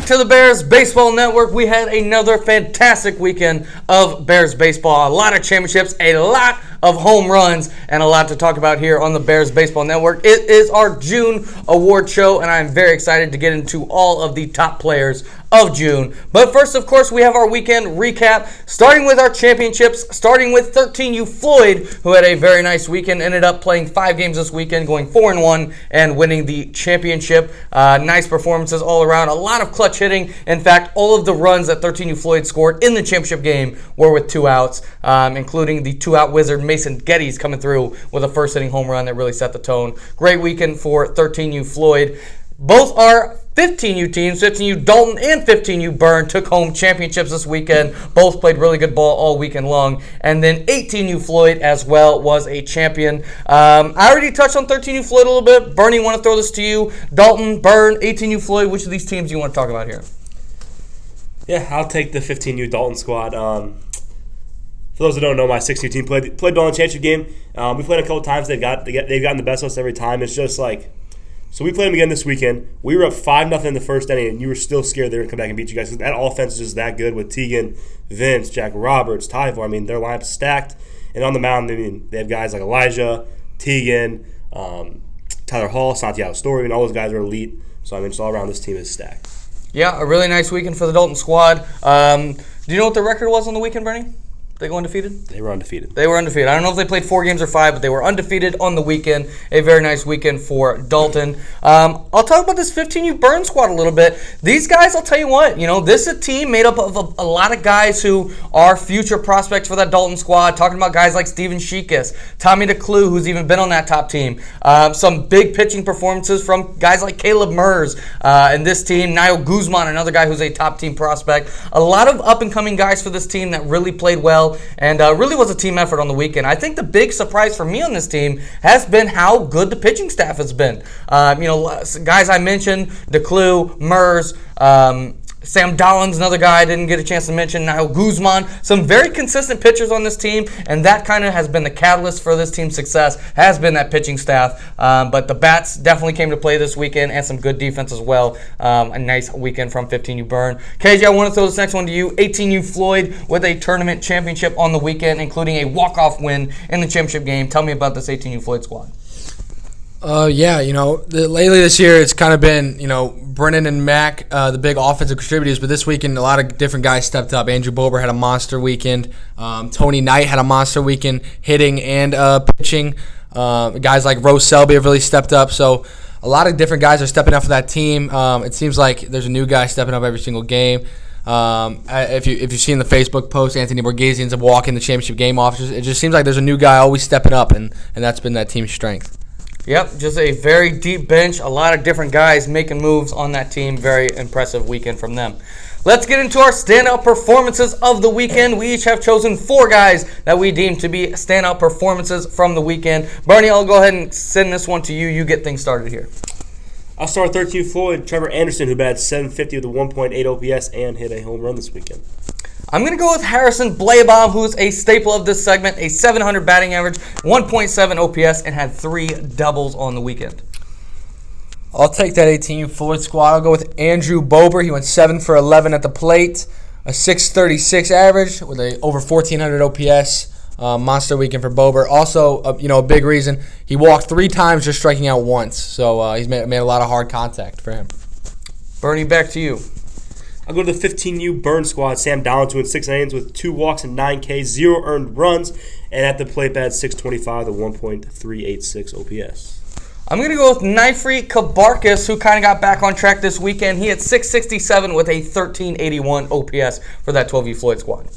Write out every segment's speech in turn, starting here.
to the Bears Baseball Network. We had another fantastic weekend of Bears baseball. A lot of championships, a lot of home runs, and a lot to talk about here on the Bears Baseball Network. It is our June award show, and I'm very excited to get into all of the top players of June. But first, of course, we have our weekend recap, starting with our championships, starting with 13U Floyd, who had a very nice weekend, ended up playing 5 games this weekend, going 4-1 and winning the championship. Nice performances all around, a lot of clutch hitting. In fact, all of the runs that 13U Floyd scored in the championship game were with 2 outs, including the 2-out wizard Mason Geddes coming through with a first-inning home run that really set the tone. Great weekend for 13U Floyd. Both are 15U teams, 15U Dalton and 15U Byrne, took home championships this weekend. Both played really good ball all weekend long. And then 18U Floyd as well was a champion. I already touched on 13U Floyd a little bit. Bernie, want to throw this to you. Dalton, Byrne, 18U Floyd, which of these teams do you want to talk about here? Yeah, I'll take the 15U Dalton squad. For those that don't know, my 16U team played Dalton championship game. We played a couple times. They've gotten the best of us every time. It's just like, so we played them again this weekend. We were up 5-0 in the first inning, and you were still scared they were going to come back and beat you guys. That offense is just that good with Teagan, Vince, Jack Roberts, Tyvor. I mean, their lineup's stacked. And on the mound, I mean, they have guys like Elijah, Teagan, Tyler Hall, Santiago Story, and all those guys are elite. So, I mean, just all around, this team is stacked. Yeah, a really nice weekend for the Dalton squad. Do you know what the record was on the weekend, Bernie? They go undefeated? They were undefeated. They were undefeated. I don't know if they played 4 games or 5, but they were undefeated on the weekend. A very nice weekend for Dalton. I'll talk about this 15U Byrne squad a little bit. These guys, I'll tell you what, this is a team made up of a lot of guys who are future prospects for that Dalton squad. Talking about guys like Steven Sheekus, Tommy DeClue, who's even been on that top team. Some big pitching performances from guys like Caleb Mers and this team. Niall Guzman, another guy who's a top team prospect. A lot of up-and-coming guys for this team that really played well. And really was a team effort on the weekend. I think the big surprise for me on this team has been how good the pitching staff has been. Guys I mentioned, DeClue, Mers, Sam Dollins, another guy I didn't get a chance to mention, Niall Guzman. Some very consistent pitchers on this team, and that kind of has been the catalyst for this team's success, has been that pitching staff. But the bats definitely came to play this weekend, and some good defense as well. A nice weekend from 15U Byrne. KJ, I want to throw this next one to you. 18U Floyd with a tournament championship on the weekend, including a walk-off win in the championship game. Tell me about this 18U Floyd squad. Lately this year it's kind of been, Brennan and Mac, the big offensive contributors, but this weekend a lot of different guys stepped up. Andrew Bober had a monster weekend. Tony Knight had a monster weekend hitting and pitching. Guys like Rose Selby have really stepped up. So a lot of different guys are stepping up for that team. It seems like there's a new guy stepping up every single game. If you've seen the Facebook post, Anthony Borghese ends up walking the championship game off. It just seems like there's a new guy always stepping up, and that's been that team's strength. Yep, just a very deep bench. A lot of different guys making moves on that team. Very impressive weekend from them. Let's get into our standout performances of the weekend. We each have chosen 4 guys that we deem to be standout performances from the weekend. Bernie, I'll go ahead and send this one to you. You get things started here. I'll start with 13U Floyd, Trevor Anderson, who batted .750 with a 1.8 OPS and hit a home run this weekend. I'm going to go with Harrison Blabaum, who's a staple of this segment, a .700 batting average, 1.7 OPS, and had 3 doubles on the weekend. I'll take that 18U Floyd squad. I'll go with Andrew Bober. He went 7 for 11 at the plate, a .636 average with a over 1,400 OPS. Monster weekend for Bober. Also, a big reason, he walked 3 times, just striking out once. So he's made a lot of hard contact for him. Bernie, back to you. I'll go to the 15U Byrne squad. Sam Dollins went 6 innings with 2 walks and 9 Ks, 0 earned runs, and at the plate batted .625 with 1.386 OPS. I'm going to go with Nifri Kabarkis, who kind of got back on track this weekend. He had .667 with a 1381 OPS for that 12U Floyd squad.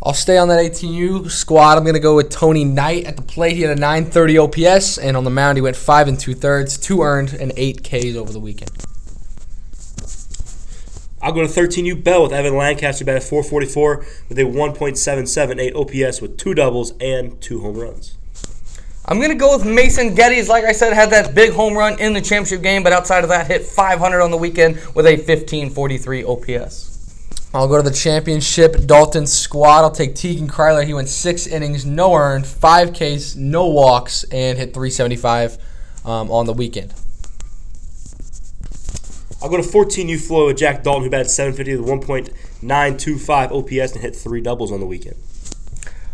I'll stay on that 18U squad. I'm going to go with Tony Knight at the plate. He had a .930 OPS, and on the mound he went 5 2/3, 2 earned, and 8 Ks over the weekend. I'll go to 13U Bell with Evan Lancaster, batted .444 with a 1.778 OPS with 2 doubles and 2 home runs. I'm going to go with Mason Geddes. Like I said, had that big home run in the championship game, but outside of that, hit .500 on the weekend with a 1543 OPS. I'll go to the championship Dalton squad. I'll take Teagan Kryler. He went 6 innings, no earned, 5 Ks, no walks, and hit .375 on the weekend. I'll go to 14U Floyd with Jack Dalton, who batted .750 with 1.925 OPS and hit 3 doubles on the weekend.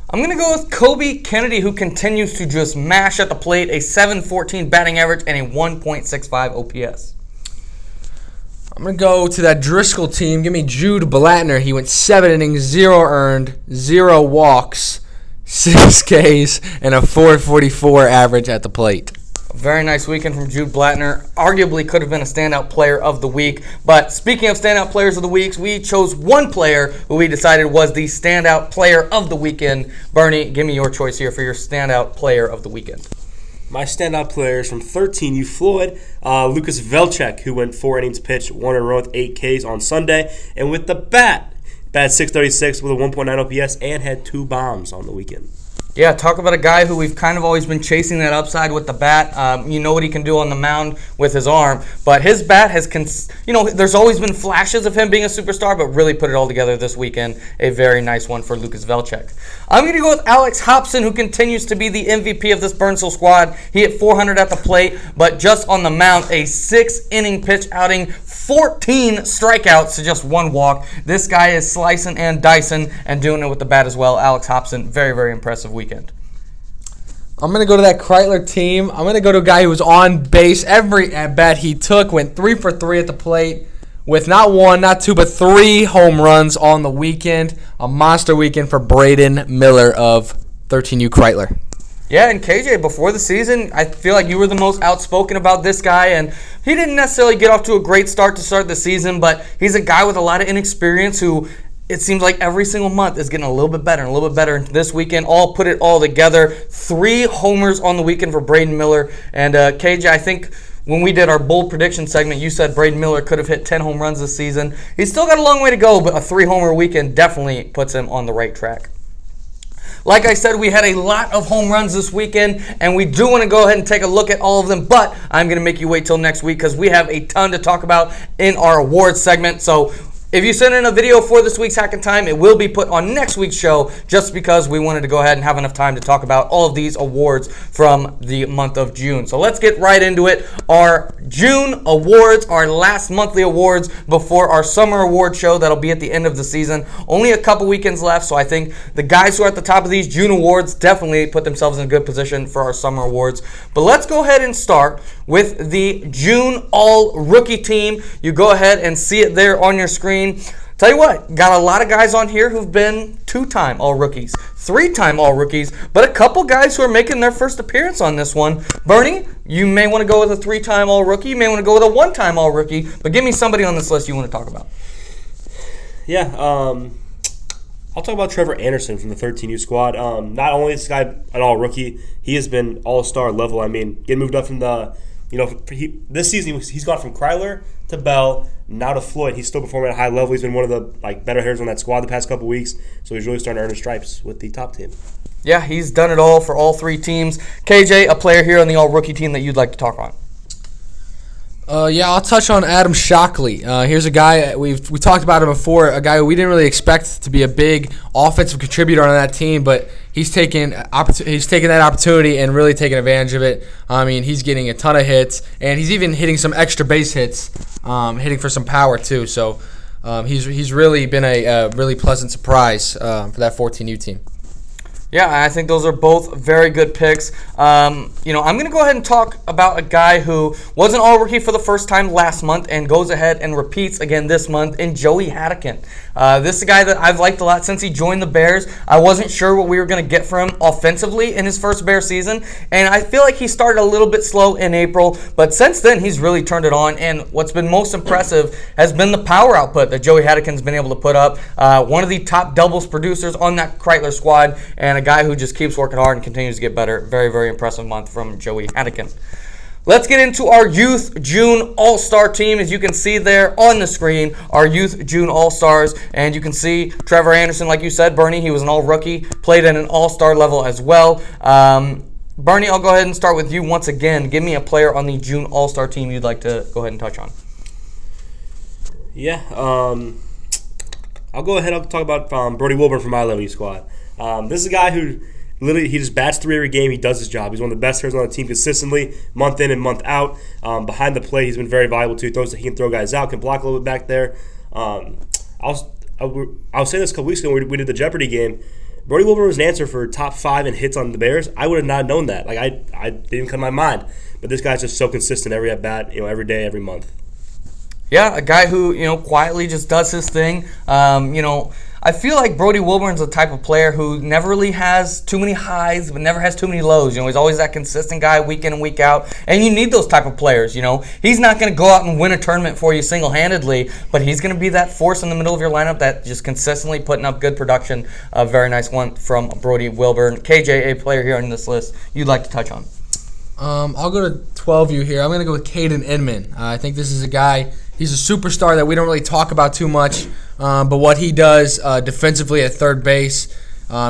I'm going to go with Kobe Kennedy, who continues to just mash at the plate, a .714 batting average and a 1.65 OPS. I'm going to go to that Driscoll team. Give me Jude Blattner. He went 7 innings, 0 earned, 0 walks, 6 Ks, and a .444 average at the plate. A very nice weekend from Jude Blattner. Arguably could have been a standout player of the week. But speaking of standout players of the week, we chose one player who we decided was the standout player of the weekend. Bernie, give me your choice here for your standout player of the weekend. My standout players from 13U Floyd, Lucas Velchek, who went 4 innings pitched, 1 in a row with 8 Ks on Sunday. And with the bat, batted .636 with a 1.9 OPS and had 2 bombs on the weekend. Yeah, talk about a guy who we've kind of always been chasing that upside with the bat. You know what he can do on the mound with his arm, but his bat has, there's always been flashes of him being a superstar, but really put it all together this weekend. A very nice one for Lucas Velchek. I'm going to go with Alex Hobson, who continues to be the MVP of this Burnsville squad. He hit 400 at the plate, but just on the mound, a 6-inning pitch outing, 14 strikeouts to just 1 walk. This guy is slicing and dicing and doing it with the bat as well. Alex Hobson, very, very impressive weekend. I'm going to go to that Kreitler team. I'm going to go to a guy who was on base. Every at-bat he took went 3 for 3 at the plate with not 1, not 2, but 3 home runs on the weekend. A monster weekend for Braden Miller of 13U Kreitler. Yeah, and KJ, before the season, I feel like you were the most outspoken about this guy, and he didn't necessarily get off to a great start to start the season, but he's a guy with a lot of inexperience who it seems like every single month is getting a little bit better and a little bit better. This weekend, put it all together. 3 homers on the weekend for Braden Miller. And KJ, I think when we did our bold prediction segment, you said Braden Miller could have hit 10 home runs this season. He's still got a long way to go, but a 3-homer weekend definitely puts him on the right track. Like I said, we had a lot of home runs this weekend, and we do want to go ahead and take a look at all of them, but I'm going to make you wait till next week because we have a ton to talk about in our awards segment. So if you send in a video for this week's Hack in Time, it will be put on next week's show just because we wanted to go ahead and have enough time to talk about all of these awards from the month of June. So let's get right into it. Our June awards, our last monthly awards before our summer award show that'll be at the end of the season. Only a couple weekends left, so I think the guys who are at the top of these June awards definitely put themselves in a good position for our summer awards. But let's go ahead and start with the June All-Rookie team. You go ahead and see it there on your screen. Tell you what, got a lot of guys on here who've been 2-time All-Rookies, 3-time All-Rookies, but a couple guys who are making their first appearance on this one. Bernie, you may want to go with a 3-time All-Rookie. You may want to go with a 1-time All-Rookie, but give me somebody on this list you want to talk about. Yeah, I'll talk about Trevor Anderson from the 13U squad. Not only is this guy an All-Rookie, he has been All-Star level. I mean, getting moved up from the, this season he's gone from Kryler to Bell, now to Floyd. He's still performing at a high level. He's been one of the better hitters on that squad the past couple weeks, so he's really starting to earn his stripes with the top team. Yeah, he's done it all for all 3 teams. KJ, a player here on the All-Rookie team that you'd like to talk on. I'll touch on Adam Shockley. Here's a guy we talked about him before. A guy who we didn't really expect to be a big offensive contributor on that team, but he's taken that opportunity and really taken advantage of it. I mean, he's getting a ton of hits, and he's even hitting some extra base hits, hitting for some power too. So he's really been a really pleasant surprise for that 14U team. Yeah, I think those are both very good picks. I'm going to go ahead and talk about a guy who was an All-Rookie for the first time last month and goes ahead and repeats again this month in Joey Haddikin. This is a guy that I've liked a lot since he joined the Bears. I wasn't sure what we were going to get from him offensively in his first Bears season, and I feel like he started a little bit slow in April, but since then he's really turned it on, and what's been most impressive has been the power output that Joey Haddikin's been able to put up. One of the top doubles producers on that Kreitler squad, and a guy who just keeps working hard and continues to get better. Very, very impressive month from Joey Haddikin. Let's get into our Youth June All-Star team. As you can see there on the screen, our Youth June All-Stars. And you can see Trevor Anderson, like you said, Bernie, he was an All-Rookie, played at an All-Star level as well. Bernie, I'll go ahead and start with you once again. Give me a player on the June All-Star team you'd like to go ahead and touch on. Yeah, I'll go ahead and talk about Brody Wilburn from my 11U squad. This is a guy who Literally, he just bats 3 every game. He does his job. He's one of the best players on the team consistently, month in and month out. Behind the plate, he's been very valuable too. He can throw guys out, can block a little bit back there. I was saying this a couple weeks ago when we did the Jeopardy game. Brody Wilburn was an answer for top 5 in hits on the Bears. I would have not known that. Like I didn't even come to my mind. But this guy's just so consistent every at bat, every day, every month. Yeah, a guy who, quietly just does his thing. I feel like Brody Wilburn's the type of player who never really has too many highs, but never has too many lows. He's always that consistent guy week in and week out. And you need those type of players, He's not going to go out and win a tournament for you single-handedly, but he's going to be that force in the middle of your lineup that just consistently putting up good production. A very nice one from Brody Wilburn. KJ, a player here on this list you'd like to touch on. I'll go to 12U here. I'm going to go with Caden Inman. I think this is a guy, he's a superstar that we don't really talk about too much, but what he does defensively at third base,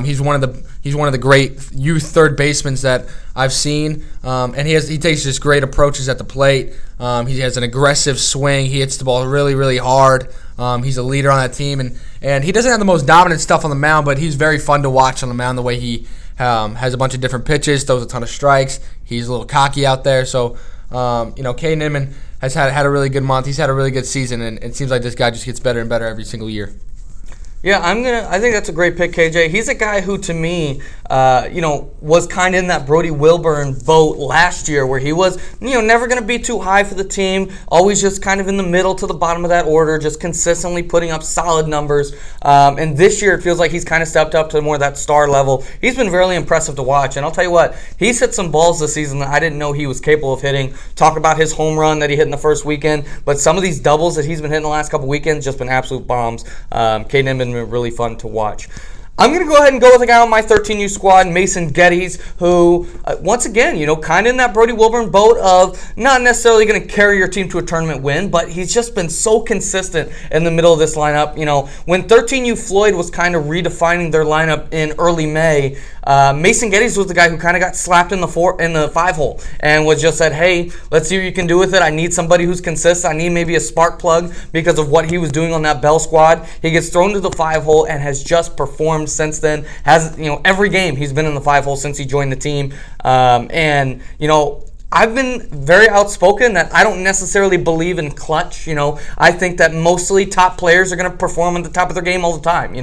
he's one of the great youth third basemen that I've seen, and he takes just great approaches at the plate. He has an aggressive swing. He hits the ball really, really hard. He's a leader on that team, and he doesn't have the most dominant stuff on the mound, but he's very fun to watch on the mound the way he has a bunch of different pitches, throws a ton of strikes. He's a little cocky out there. So, Caden Inman has had a really good month. He's had a really good season, and it seems like this guy just gets better and better every single year. Yeah, I think that's a great pick, KJ. He's a guy who, to me, was kind of in that Brody Wilburn boat last year, where he was, never going to be too high for the team, always just kind of in the middle to the bottom of that order, just consistently putting up solid numbers. And this year, it feels like he's kind of stepped up to more of that star level. He's been really impressive to watch, and I'll tell you what, he's hit some balls this season that I didn't know he was capable of hitting. Talk about his home run that he hit in the first weekend, but some of these doubles that he's been hitting the last couple weekends just been absolute bombs. Caden Inman been really fun to watch. I'm going to go ahead and go with a guy on my 13U squad, Mason Geddes, who, once again, kind of in that Brody Wilburn boat of not necessarily going to carry your team to a tournament win, but he's just been so consistent in the middle of this lineup. When 13U Floyd was kind of redefining their lineup in early May, Mason Geddes was the guy who kind of got slapped in the 5-hole and was just said, hey, let's see what you can do with it. I need somebody who's consistent. I need maybe a spark plug because of what he was doing on that Bell squad. He gets thrown to the 5-hole and has just performed since then. Every game he's been in the 5-hole since he joined the team. I've been very outspoken that I don't necessarily believe in clutch. I think that mostly top players are going to perform at the top of their game all the time.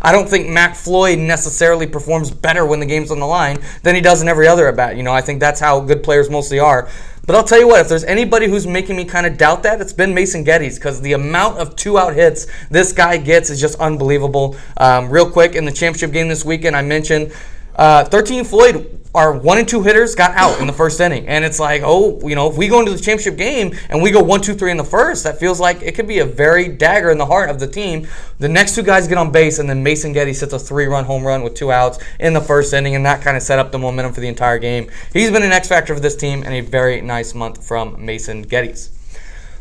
I don't think Mac Floyd necessarily performs better when the game's on the line than he does in every other at bat. I think that's how good players mostly are. But I'll tell you what, if there's anybody who's making me kind of doubt that, it's been Mason Geddes, because the amount of 2-out hits this guy gets is just unbelievable. Real quick, in the championship game this weekend, I mentioned 13 Floyd, our 1 and 2 hitters got out in the first inning. And it's like, if we go into the championship game and we go 1, 2, 3 in the first, that feels like it could be a very dagger in the heart of the team. The next 2 guys get on base, and then Mason Geddes hits a 3-run home run with 2 outs in the first inning, and that kind of set up the momentum for the entire game. He's been an X factor for this team, and a very nice month from Mason Geddes.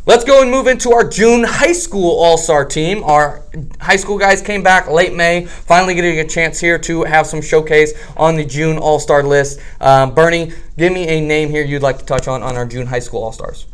Let's go and move into our June high school all-star team. Our high school guys came back late May, finally getting a chance here to have some showcase on the June all-star list. Bernie, give me a name here you'd like to touch on our June high school all-stars.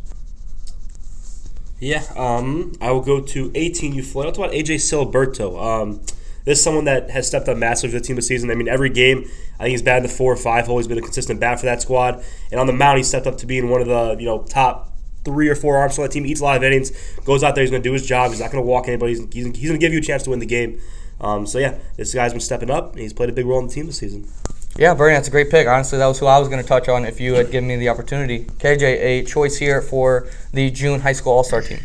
Yeah, I will go to 18U Floyd. I'll talk about AJ Siliberto. This is someone that has stepped up massively for the team this season. I mean, every game, I think he's batting the 4 or 5 hole. He's been a consistent bat for that squad. And on the mound, he stepped up to being one of the top 3 or 4 arms for that team. Eats a lot of innings. Goes out there. He's going to do his job. He's not going to walk anybody. He's going to give you a chance to win the game. This guy's been stepping up, and he's played a big role in the team this season. Yeah, Bernie, that's a great pick. Honestly, that was who I was going to touch on if you had given me the opportunity. KJ, a choice here for the June high school all-star team.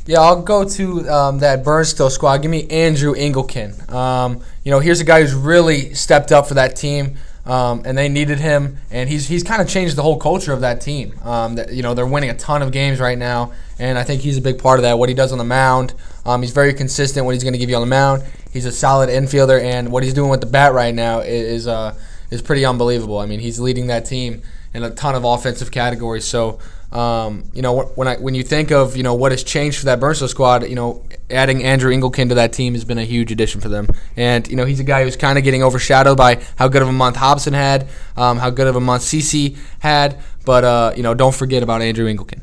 Yeah, I'll go to that Burnstill squad. Give me Andrew Engelken. Here's a guy who's really stepped up for that team, and they needed him, and he's kind of changed the whole culture of that team. They're winning a ton of games right now, and I think he's a big part of that. What he does on the mound, he's very consistent. What he's going to give you on the mound, he's a solid infielder, and what he's doing with the bat right now is pretty unbelievable. I mean, he's leading that team in a ton of offensive categories. So, when you think of what has changed for that Burnstill squad, adding Andrew Engelken to that team has been a huge addition for them. And he's a guy who's kind of getting overshadowed by how good of a month Hobson had, how good of a month CC had. But don't forget about Andrew Engelken.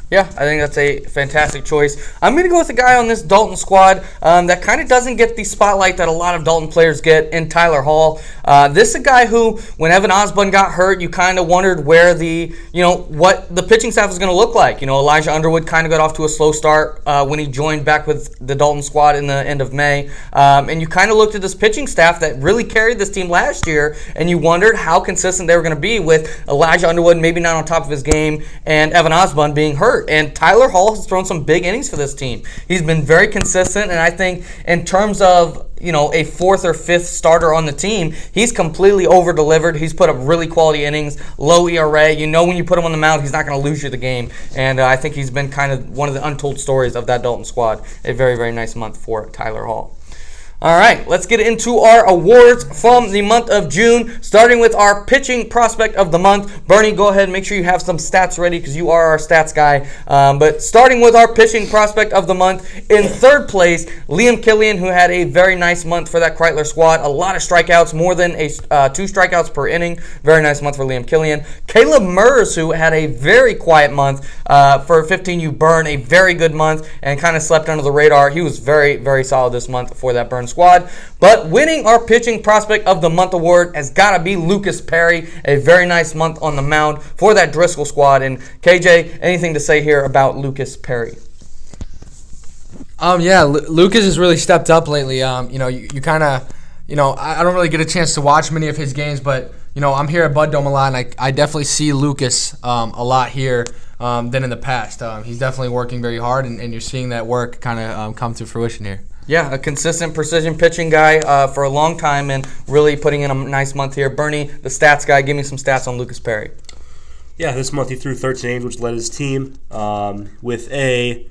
Yeah, I think that's a fantastic choice. I'm going to go with a guy on this Dalton squad that kind of doesn't get the spotlight that a lot of Dalton players get in Tyler Hall. This is a guy who, when Evan Osborne got hurt, you kind of wondered where what the pitching staff was going to look like. Elijah Underwood kind of got off to a slow start when he joined back with the Dalton squad in the end of May. And you kind of looked at this pitching staff that really carried this team last year, and you wondered how consistent they were going to be with Elijah Underwood maybe not on top of his game and Evan Osborne being hurt. And Tyler Hall has thrown some big innings for this team. He's been very consistent, and I think in terms of a fourth or fifth starter on the team, he's completely over-delivered. He's put up really quality innings, low ERA. When you put him on the mound, he's not going to lose you the game. And I think he's been kind of one of the untold stories of that Dalton squad. A very, very nice month for Tyler Hall. All right, let's get into our awards from the month of June, starting with our pitching prospect of the month. Bernie, go ahead and make sure you have some stats ready because you are our stats guy. But starting with our pitching prospect of the month, in third place, Liam Killian, who had a very nice month for that Kreitler squad. A lot of strikeouts, more than 2 strikeouts per inning. Very nice month for Liam Killian. Caleb Murs, who had a very quiet month for 15U Burn, a very good month, and kind of slept under the radar. He was very, very solid this month for that Burn squad. But winning our pitching prospect of the month award has got to be Lucas Perry. A very nice month on the mound for that Driscoll squad. And KJ, anything to say here about Lucas Perry? Lucas has really stepped up lately. You kind of, I don't really get a chance to watch many of his games, but I'm here at Bud Dome a lot, and I definitely see Lucas a lot here than in the past. He's definitely working very hard, and you're seeing that work kind of come to fruition here. Yeah, a consistent precision pitching guy for a long time and really putting in a nice month here. Bernie, the stats guy, give me some stats on Lucas Perry. Yeah, this month he threw 13 innings, which led his team with a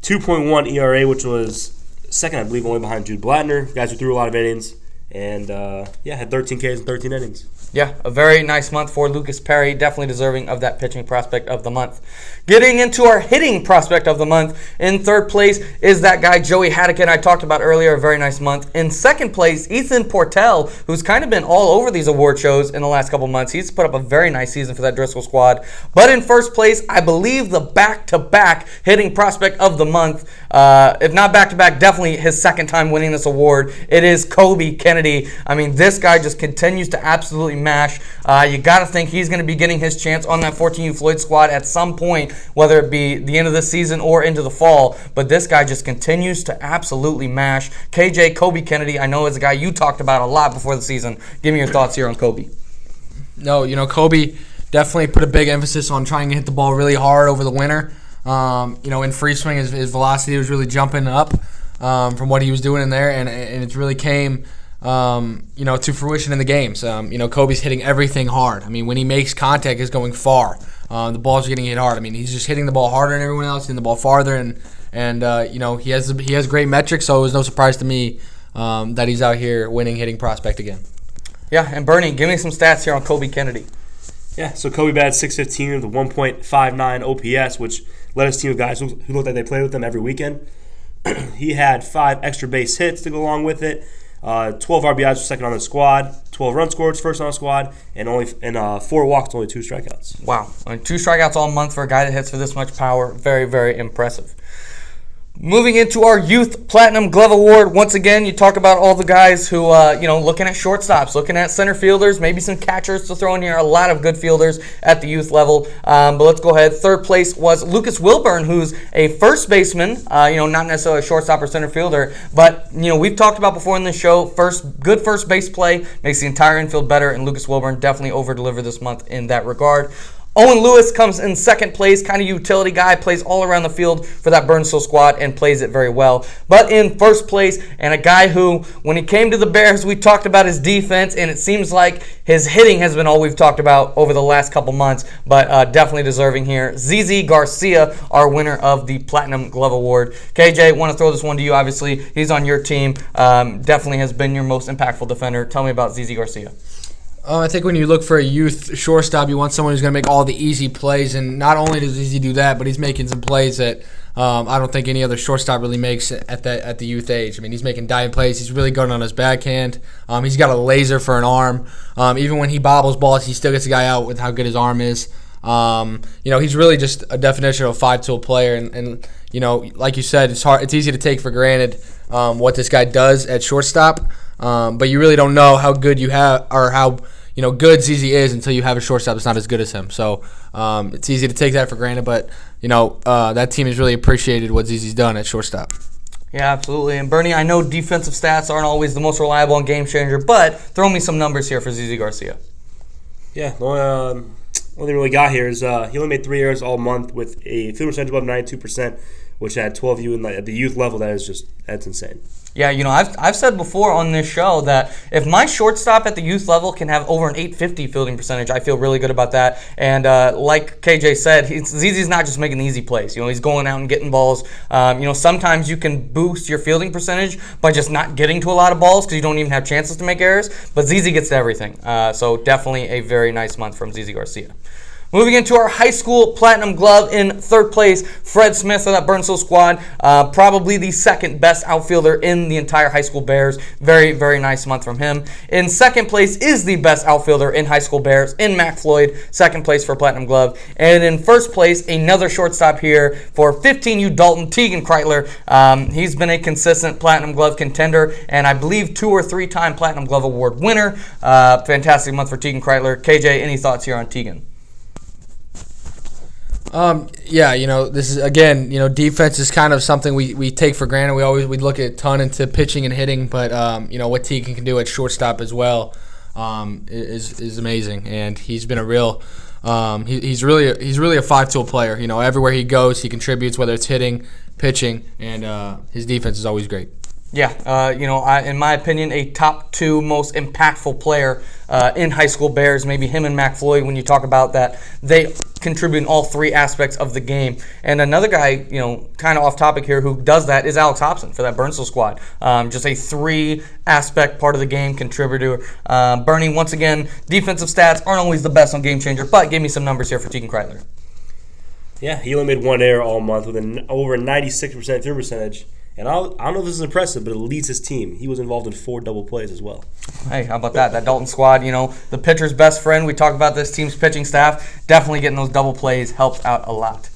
2.1 ERA, which was second, I believe, only behind Jude Blattner, guys who threw a lot of innings, and had 13 Ks in 13 innings. Yeah, a very nice month for Lucas Perry, definitely deserving of that pitching prospect of the month. Getting into our hitting prospect of the month, in third place is that guy Joey Haddocken I talked about earlier, a very nice month. In second place, Ethan Portell, who's kind of been all over these award shows in the last couple months. He's put up a very nice season for that Driscoll squad. But in first place, I believe the back-to-back hitting prospect of the month, if not back-to-back, definitely his second time winning this award. It is Kobe Kennedy. I mean, this guy just continues to absolutely mash. You got to think he's going to be getting his chance on that 14U Floyd squad at some point, whether it be the end of the season or into the fall. But this guy just continues to absolutely mash. KJ, Kobe Kennedy, I know is a guy you talked about a lot before the season. Give me your thoughts here on Kobe. No, Kobe definitely put a big emphasis on trying to hit the ball really hard over the winter. In free swing, his velocity was really jumping up from what he was doing in there, and it really came to fruition in the games. Kobe's hitting everything hard. I mean, when he makes contact, it's going far. The balls are getting hit hard. I mean, he's just hitting the ball harder than everyone else, hitting the ball farther, and he has great metrics. So it was no surprise to me that he's out here winning hitting prospect again. Yeah, and Bernie, give me some stats here on Kobe Kennedy. Yeah, so Kobe batted .615 with a 1.59 OPS, which led his team of guys who looked like they played with them every weekend. He had 5 extra base hits to go along with it. 12 RBIs was second on the squad, 12 runs scored first on the squad, and 4 walks, only 2 strikeouts. Wow, 2 strikeouts all month for a guy that hits for this much power. Very, very impressive. Moving into our Youth Platinum Glove Award, once again, you talk about all the guys who, looking at shortstops, looking at center fielders, maybe some catchers to throw in here, a lot of good fielders at the youth level. But let's go ahead. Third place was Lucas Wilburn, who's a first baseman, not necessarily a shortstop or center fielder, but, we've talked about before in the show, good first base play makes the entire infield better, and Lucas Wilburn definitely over-delivered this month in that regard. Owen Lewis comes in second place, kind of utility guy, plays all around the field for that Burnsville squad and plays it very well. But in first place, and a guy who, when he came to the Bears, we talked about his defense, and it seems like his hitting has been all we've talked about over the last couple months, but definitely deserving here. ZZ Garcia, our winner of the Platinum Glove Award. KJ, want to throw this one to you, obviously. He's on your team. Definitely has been your most impactful defender. Tell me about ZZ Garcia. I think when you look for a youth shortstop, you want someone who's going to make all the easy plays, and not only does he do that, but he's making some plays that I don't think any other shortstop really makes at the youth age. I mean, he's making diving plays. He's really good on his backhand. He's got a laser for an arm. Even when he bobbles balls, he still gets the guy out with how good his arm is. He's really just a definition of a 5-tool player, and like you said, it's easy to take for granted what this guy does at shortstop, but you really don't know how good you have or how good ZZ is until you have a shortstop that's not as good as him. So it's easy to take that for granted, but that team has really appreciated what ZZ's done at shortstop. Yeah, absolutely. And Bernie, I know defensive stats aren't always the most reliable and game changer, but throw me some numbers here for ZZ Garcia. Yeah, the only thing we really got here is he only made 3 errors all month with a field percentage above 92%, which had 12U at the youth level. That's insane. Yeah, I've said before on this show that if my shortstop at the youth level can have over an 850 fielding percentage, I feel really good about that. And like KJ said, ZZ's not just making easy plays. He's going out and getting balls. Sometimes you can boost your fielding percentage by just not getting to a lot of balls because you don't even have chances to make errors. But ZZ gets to everything. So definitely a very nice month from ZZ Garcia. Moving into our high school platinum glove in third place, Fred Smith of that Burnsville squad, probably the second best outfielder in the entire high school Bears. Very, very nice month from him. In second place is the best outfielder in high school Bears in Mac Floyd, second place for platinum glove. And in first place, another shortstop here for 15U Dalton, Tegan Kreitler. He's been a consistent platinum glove contender and I believe 2 or 3 time platinum glove award winner. Fantastic month for Tegan Kreitler. KJ, any thoughts here on Tegan? This is, again, defense is kind of something we take for granted. We look at a ton into pitching and hitting, but, what Tegan can do at shortstop as well is amazing. And he's been a real he's really a 5-tool player. Everywhere he goes, he contributes, whether it's hitting, pitching, and his defense is always great. Yeah, in my opinion, a top 2 most impactful player in high school Bears, maybe him and Mac Floyd when you talk about that. They contribute in all 3 aspects of the game. And another guy, kind of off topic here, who does that is Alex Hobson for that Burnsville squad. Just a 3-aspect part of the game contributor. Bernie, once again, defensive stats aren't always the best on Game Changer, but give me some numbers here for Tegan Kreitler. Yeah, he only made 1 error all month with an over 96% field percentage. And I don't know if this is impressive, but it leads his team. He was involved in 4 double plays as well. Hey, how about that? That Dalton squad, the pitcher's best friend. We talk about this team's pitching staff. Definitely getting those double plays helps out a lot.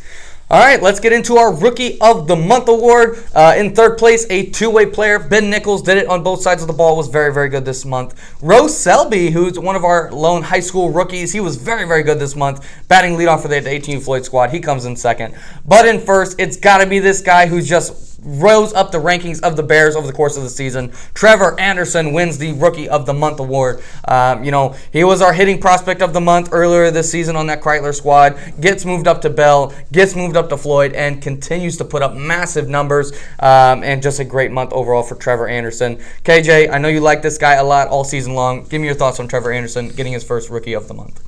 All right, let's get into our Rookie of the Month award. In third place, a 2-way player. Ben Nichols did it on both sides of the ball, was very, very good this month. Rose Selby, who's one of our lone high school rookies, he was very, very good this month. Batting leadoff for the 18 Floyd squad. He comes in second. But in first, it's got to be this guy who's just rose up the rankings of the Bears over the course of the season. Trevor Anderson wins the Rookie of the Month award. He was our hitting prospect of the month earlier this season on that Kreitler squad. Gets moved up to Bell, gets moved up to Floyd, and continues to put up massive numbers. And just a great month overall for Trevor Anderson. KJ, I know you like this guy a lot all season long. Give me your thoughts on Trevor Anderson getting his first Rookie of the Month.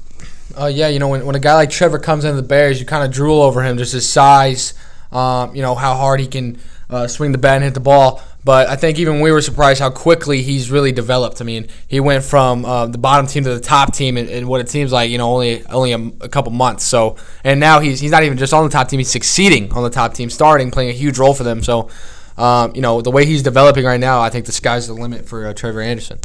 When a guy like Trevor comes into the Bears, you kind of drool over him, just his size, how hard he can swing the bat and hit the ball. But I think even we were surprised how quickly he's really developed. I mean, he went from the bottom team to the top team in what it seems like, only a couple months. So, and now he's not even just on the top team; he's succeeding on the top team, starting, playing a huge role for them. So, the way he's developing right now, I think the sky's the limit for Trevor Anderson.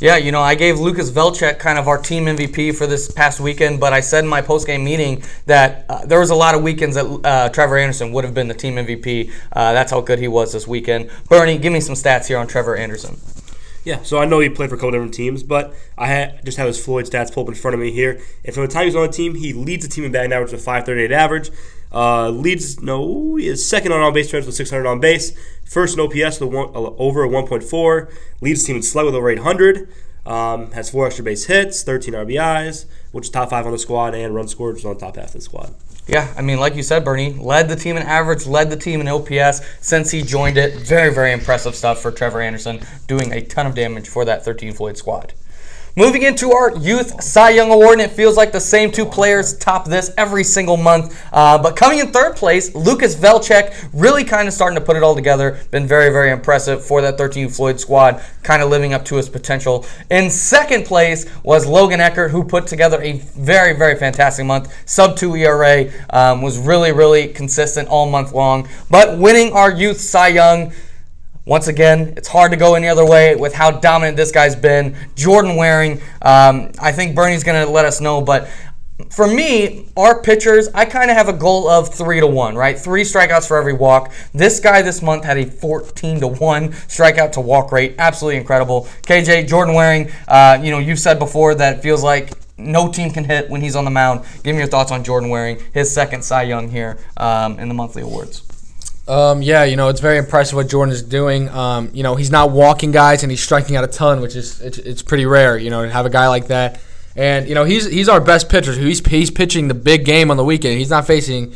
Yeah, I gave Lucas Velchek kind of our team MVP for this past weekend, but I said in my post-game meeting that there was a lot of weekends that Trevor Anderson would have been the team MVP. That's how good he was this weekend. Bernie, give me some stats here on Trevor Anderson. Yeah, so I know he played for a couple different teams, but I just have his Floyd stats pulled up in front of me here. And from the time he was on the team, he leads the team in batting average with a .538 average. He is second on base turns with 600 on base. First in OPS with over a 1.4. Leads the team in slug with over 800. Has 4 extra base hits, 13 RBIs, which is top 5 on the squad, and run scored, which is on top half of the squad. Yeah, like you said, Bernie, led the team in average, led the team in OPS since he joined it. Very, very impressive stuff for Trevor Anderson, doing a ton of damage for that 13 Floyd squad. Moving into our Youth Cy Young Award, and it feels like the same 2 players top this every single month. But coming in third place, Lucas Velchek, really kind of starting to put it all together. Been very, very impressive for that 13 Floyd squad, kind of living up to his potential. In second place was Logan Eckert, who put together a very, very fantastic month. Sub-2 ERA, was really, really consistent all month long. But winning our Youth Cy Young, once again, it's hard to go any other way with how dominant this guy's been. Jordan Waring, I think Bernie's going to let us know, but For me, our pitchers, I kind of have a goal of 3-1, right? 3 strikeouts for every walk. This guy this month had a 14-1 strikeout to walk rate. Absolutely incredible. KJ, Jordan Waring, you've said before that it feels like no team can hit when he's on the mound. Give me your thoughts on Jordan Waring, his second Cy Young here in the monthly awards. It's very impressive what Jordan is doing. He's not walking guys and he's striking out a ton, which is it's pretty rare, to have a guy like that. And he's our best pitcher. He's pitching the big game on the weekend. He's not facing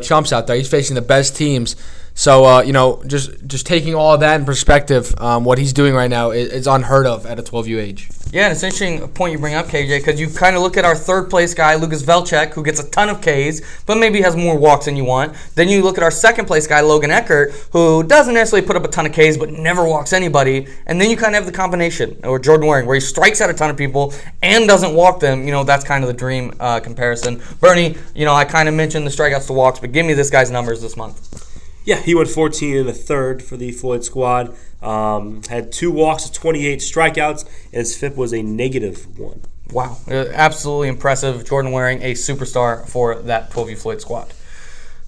chumps out there. He's facing the best teams. So just taking all of that in perspective, what he's doing right now is unheard of at a 12U age. Yeah, and it's an interesting point you bring up, KJ, because you kind of look at our third place guy, Lucas Velchek, who gets a ton of Ks, but maybe has more walks than you want. Then you look at our second place guy, Logan Eckert, who doesn't necessarily put up a ton of Ks, but never walks anybody. And then you kind of have the combination, or Jordan Waring, where he strikes out a ton of people and doesn't walk them. That's kind of the dream comparison. Bernie, I kind of mentioned the strikeouts to walks, but give me this guy's numbers this month. Yeah, he went 14 and a third for the Floyd squad. Had 2 walks to 28 strikeouts, and his FIP was a -1. Wow, absolutely impressive. Jordan Waring, a superstar for that 12U Floyd squad.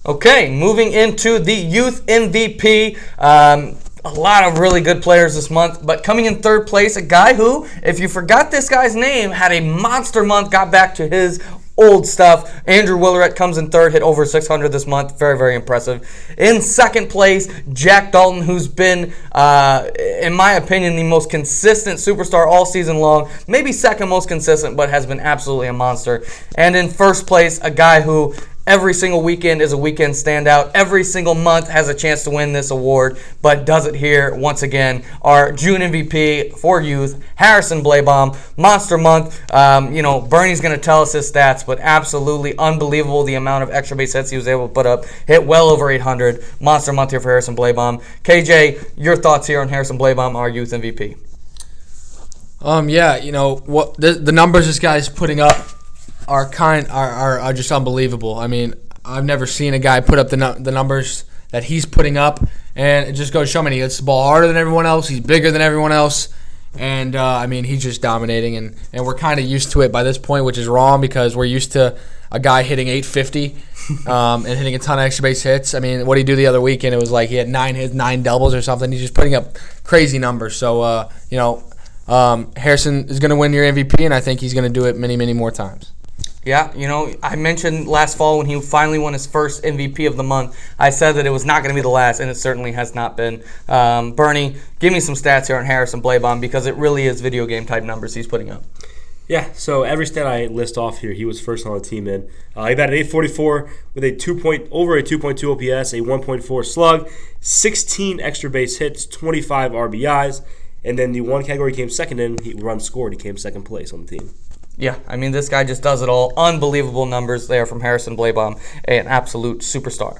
Okay, moving into the Youth MVP. A lot of really good players this month, but coming in third place, a guy who, if you forgot this guy's name, had a monster month, got back to his old stuff. Andrew Willeret comes in third, hit over 600 this month. Very, very impressive. In second place, Jack Dalton, who's been, in my opinion, the most consistent superstar all season long. Maybe second most consistent, but has been absolutely a monster. And in first place, a guy who every single weekend is a weekend standout. Every single month has a chance to win this award, but does it here once again. Our June MVP for youth, Harrison Blebaum. Monster month. Bernie's going to tell us his stats, but absolutely unbelievable the amount of extra base hits he was able to put up. Hit well over 800. Monster month here for Harrison Blebaum. KJ, your thoughts here on Harrison Blebaum, our youth MVP? The numbers this guy's putting up are just unbelievable. I mean, I've never seen a guy put up the numbers that he's putting up, and it just goes to show me he hits the ball harder than everyone else. He's bigger than everyone else, and he's just dominating, and we're kind of used to it by this point, which is wrong because we're used to a guy hitting 850 and hitting a ton of extra base hits. I mean, what did he do the other weekend? It was like he had 9 hits, 9 doubles or something. He's just putting up crazy numbers. So Harrison is going to win your MVP, and I think he's going to do it many, many more times. Yeah, I mentioned last fall when he finally won his first MVP of the month, I said that it was not going to be the last, and it certainly has not been. Bernie, give me some stats here on Harrison Blebaum because it really is video game type numbers he's putting up. Yeah, so every stat I list off here, he was first on the team in. He batted 844 with over a 2.2 OPS, a 1.4 slug, 16 extra base hits, 25 RBIs, and then the one category he came second in, runs scored, he came second place on the team. Yeah, this guy just does it all. Unbelievable numbers there from Harrison Blebaum, an absolute superstar.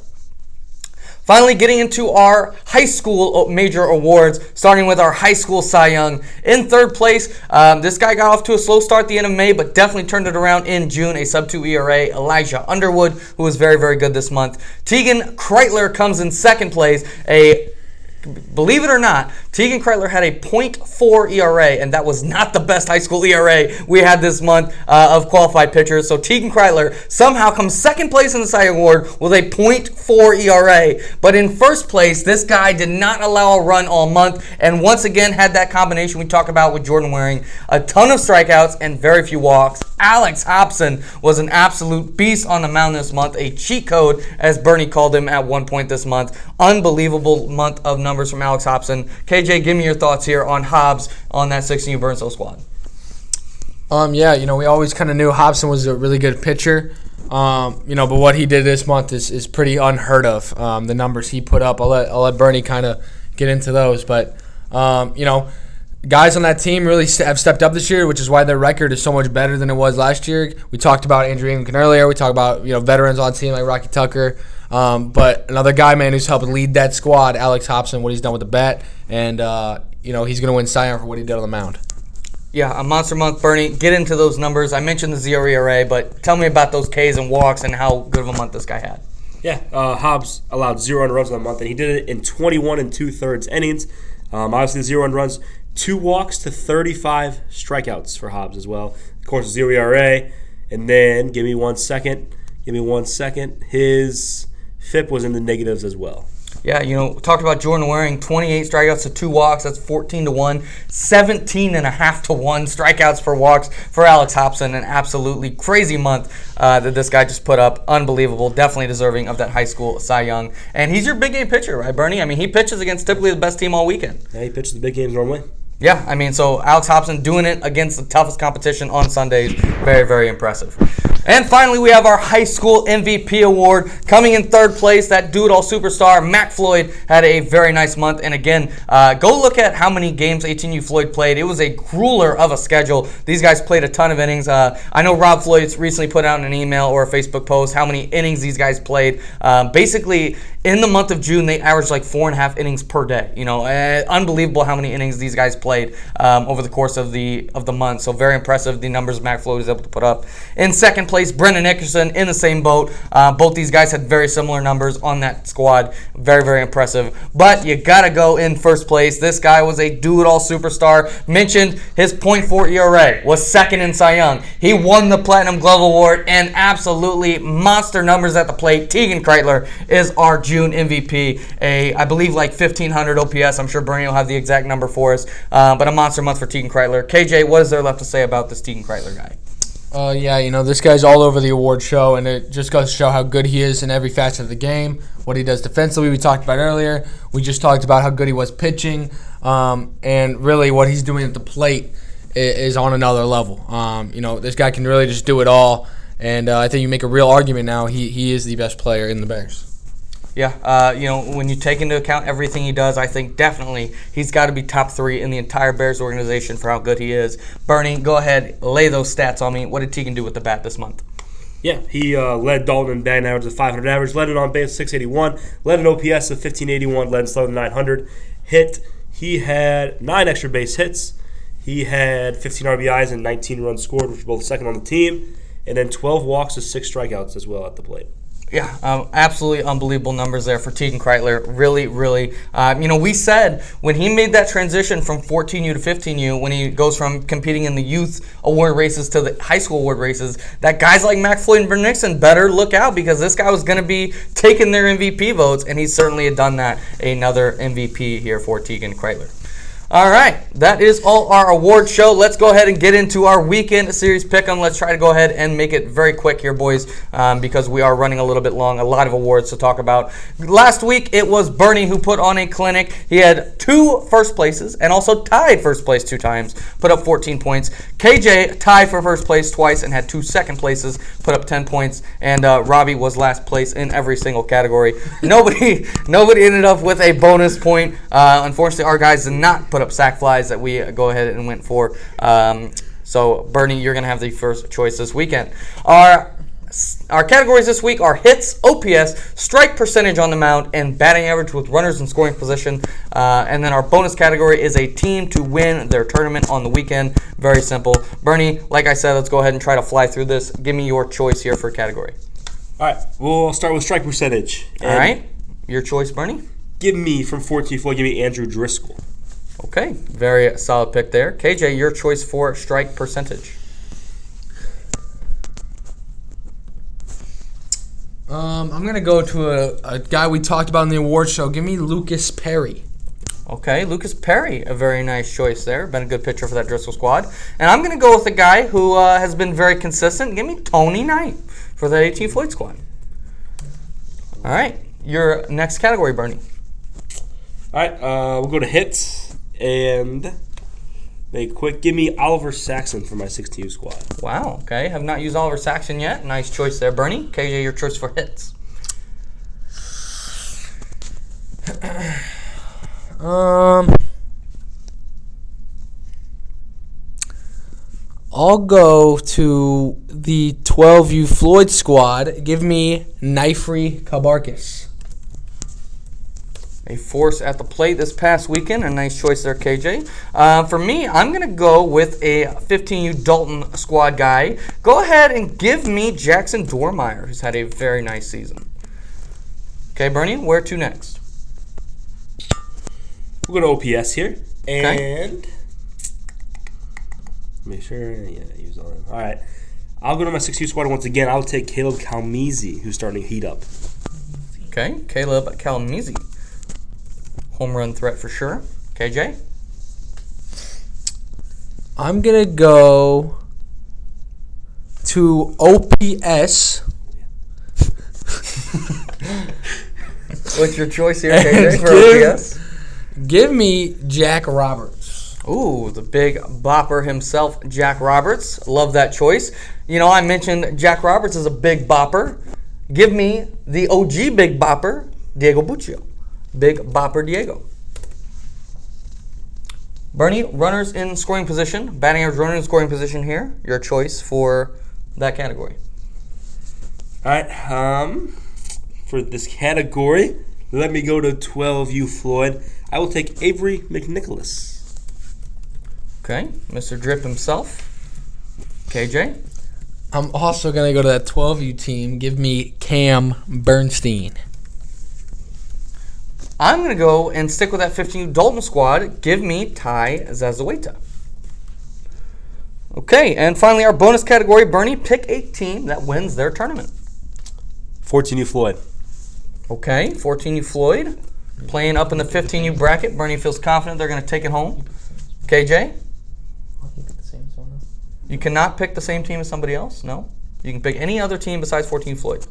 Finally, getting into our high school major awards, starting with our high school Cy Young. In third place, this guy got off to a slow start at the end of May, but definitely turned it around in June, a sub-2 ERA, Elijah Underwood, who was very, very good this month. Tegan Kreitler comes in second place, believe it or not, Tegan Kreitler had a .4 ERA, and that was not the best high school ERA we had this month of qualified pitchers. So Tegan Kreitler somehow comes second place in the Cy Young Award with a .4 ERA. But in first place, this guy did not allow a run all month, and once again had that combination we talk about with Jordan Waring. A ton of strikeouts and very few walks. Alex Hobson was an absolute beast on the mound this month, a cheat code, as Bernie called him at one point this month. Unbelievable month of numbers from Alex Hobson. KJ, give me your thoughts here on Hobbs on that 16U Burnsville squad. We always kind of knew Hobson was a really good pitcher, but what he did this month is pretty unheard of. The numbers he put up, I'll let Bernie kind of get into those, but guys on that team really have stepped up this year, which is why their record is so much better than it was last year. We talked about Andrew Ingram earlier. We talked about veterans on the team like Rocky Tucker. But another guy, man, who's helped lead that squad, Alex Hobson, what he's done with the bat, and he's going to win Cy Young for what he did on the mound. Yeah, a monster month, Bernie. Get into those numbers. I mentioned the 0 ERA, but tell me about those Ks and walks and how good of a month this guy had. Yeah, Hobbs allowed 0 earned runs on the month, and he did it in 21 2/3 innings. Obviously, 0 earned runs, 2 walks to 35 strikeouts for Hobbs as well. Of course, 0 ERA. And then, give me 1 second. His FIP was in the negatives as well. Yeah, talked about Jordan Waring, 28 strikeouts to 2 walks. That's 14-1, 17.5 to 1 strikeouts per walks for Alex Hobson. An absolutely crazy month that this guy just put up. Unbelievable. Definitely deserving of that high school Cy Young. And he's your big game pitcher, right, Bernie? I mean, he pitches against typically the best team all weekend. Yeah, he pitches the big games normally. Yeah, I mean, so Alex Hobson doing it against the toughest competition on Sundays. Very, very impressive. And finally, we have our high school MVP award. Coming in third place, that do-it-all superstar, Mac Floyd, had a very nice month. And again, go look at how many games 18U Floyd played. It was a grueler of a schedule. These guys played a ton of innings. I know Rob Floyd's recently put out an email or a Facebook post how many innings these guys played. Basically, in the month of June, they averaged like 4.5 innings per day. Unbelievable how many innings these guys played over the course of the month. So very impressive, the numbers Mac Floyd was able to put up. In second place, Brendan Nickerson in the same boat. Both these guys had very similar numbers on that squad. Very, very impressive. But you got to go in first place. This guy was a do-it-all superstar. Mentioned his .4 ERA, was second in Cy Young. He won the Platinum Glove Award and absolutely monster numbers at the plate. Tegan Kreitler is our June MVP. I believe like 1,500 OPS. I'm sure Bernie will have the exact number for us. But a monster month for Tegan Kreitler. KJ, what is there left to say about this Tegan Kreitler guy? This guy's all over the award show, and it just goes to show how good he is in every facet of the game. What he does defensively, we talked about earlier. We just talked about how good he was pitching, and really what he's doing at the plate is on another level. This guy can really just do it all, and I think you make a real argument now. He is the best player in the Bears. Yeah, when you take into account everything he does, I think definitely he's got to be top 3 in the entire Bears organization for how good he is. Bernie, go ahead, lay those stats on me. What did Tegan do with the bat this month? Yeah, he led Dalton in batting average of 500 average, led it on base 681, led an OPS of 1581, led in slow 900. Hit, he had 9 extra base hits. He had 15 RBIs and 19 runs scored, which were both second on the team, and then 12 walks to 6 strikeouts as well at the plate. Yeah, absolutely unbelievable numbers there for Tegan Kreitler. Really, really. We said when he made that transition from 14U to 15U, when he goes from competing in the youth award races to the high school award races, that guys like Mac Floyd and Brendan Nickerson better look out because this guy was going to be taking their MVP votes, and he certainly had done that. Another MVP here for Tegan Kreitler. All right, that is all our award show. Let's go ahead and get into our weekend series pick'em. Let's try to go ahead and make it very quick here, boys, because we are running a little bit long. A lot of awards to talk about. Last week, it was Bernie who put on a clinic. He had 2 first places and also tied first place 2 times, put up 14 points. KJ tied for first place twice and had 2 second places, put up 10 points. And Robbie was last place in every single category. Nobody ended up with a bonus point. Unfortunately, our guys did not put up sack flies that we go ahead and went for. So, Bernie, you're going to have the first choice this weekend. Our categories this week are hits, OPS, strike percentage on the mound, and batting average with runners in scoring position. And then our bonus category is a team to win their tournament on the weekend. Very simple. Bernie, like I said, let's go ahead and try to fly through this. Give me your choice here for category. All right, we'll start with strike percentage. All right, your choice, Bernie? Give me, from 14 Floyd, give me Andrew Driscoll. Okay, very solid pick there. KJ, your choice for strike percentage. I'm going to go to a guy we talked about in the award show. Give me Lucas Perry. Okay, Lucas Perry, a very nice choice there. Been a good pitcher for that Driscoll squad. And I'm going to go with a guy who has been very consistent. Give me Tony Knight for that 18 Floyd squad. All right, your next category, Bernie. All right, we'll go to hits. And make quick. Give me Oliver Saxon for my 16U squad. Wow, okay. Have not used Oliver Saxon yet. Nice choice there, Bernie. KJ, your choice for hits. I'll go to the 12U Floyd squad. Give me Nifri Kabarkis. A force at the plate this past weekend. A nice choice there, KJ. For me, I'm going to go with a 15U Dalton squad guy. Go ahead and give me Jackson Dormeyer, who's had a very nice season. Okay, Bernie, where to next? We'll go to OPS here. Okay. And make sure, use all them. All right. I'll go to my 6U squad once again. I'll take Caleb Kalmizi, who's starting to heat up. Okay, Caleb Kalmizi. Home run threat for sure. KJ? I'm going to go to OPS. What's your choice here, KJ, for OPS? Give me Jack Roberts. Ooh, the big bopper himself, Jack Roberts. Love that choice. You know, I mentioned Jack Roberts is a big bopper. Give me the OG big bopper, Diego Buccio. Big bopper Diego. Bernie, runners in scoring position. Batting average runner in scoring position here. Your choice for that category. All right. For this category, let me go to 12U Floyd. I will take Avery McNicholas. Okay, Mr. Drip himself. KJ? I'm also going to go to that 12U team. Give me Cam Bernstein. I'm going to go and stick with that 15U Dalton squad. Give me Ty Zazueta. Okay, and finally our bonus category, Bernie, pick a team that wins their tournament. 14U Floyd. Okay, 14U Floyd. Playing up in the 15U bracket. Bernie feels confident they're going to take it home. KJ? You cannot pick the same team as somebody else? No? You can pick any other team besides 14 Floyd.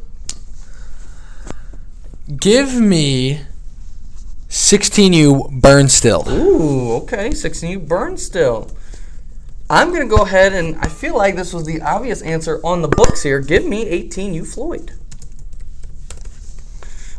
Give me 16U Burnstill. Ooh, okay. 16U Burnstill. I'm going to go ahead and I feel like this was the obvious answer on the books here. Give me 18U Floyd.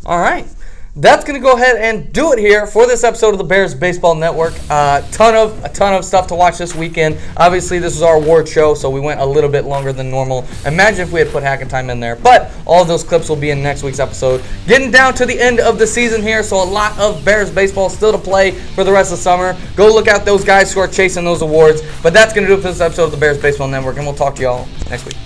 All right. That's going to go ahead and do it here for this episode of the Bears Baseball Network. A ton of stuff to watch this weekend. Obviously, this was our award show, so we went a little bit longer than normal. Imagine if we had put Hack and Time in there. But all of those clips will be in next week's episode. Getting down to the end of the season here, so a lot of Bears baseball still to play for the rest of summer. Go look out those guys who are chasing those awards. But that's going to do it for this episode of the Bears Baseball Network, and we'll talk to y'all next week.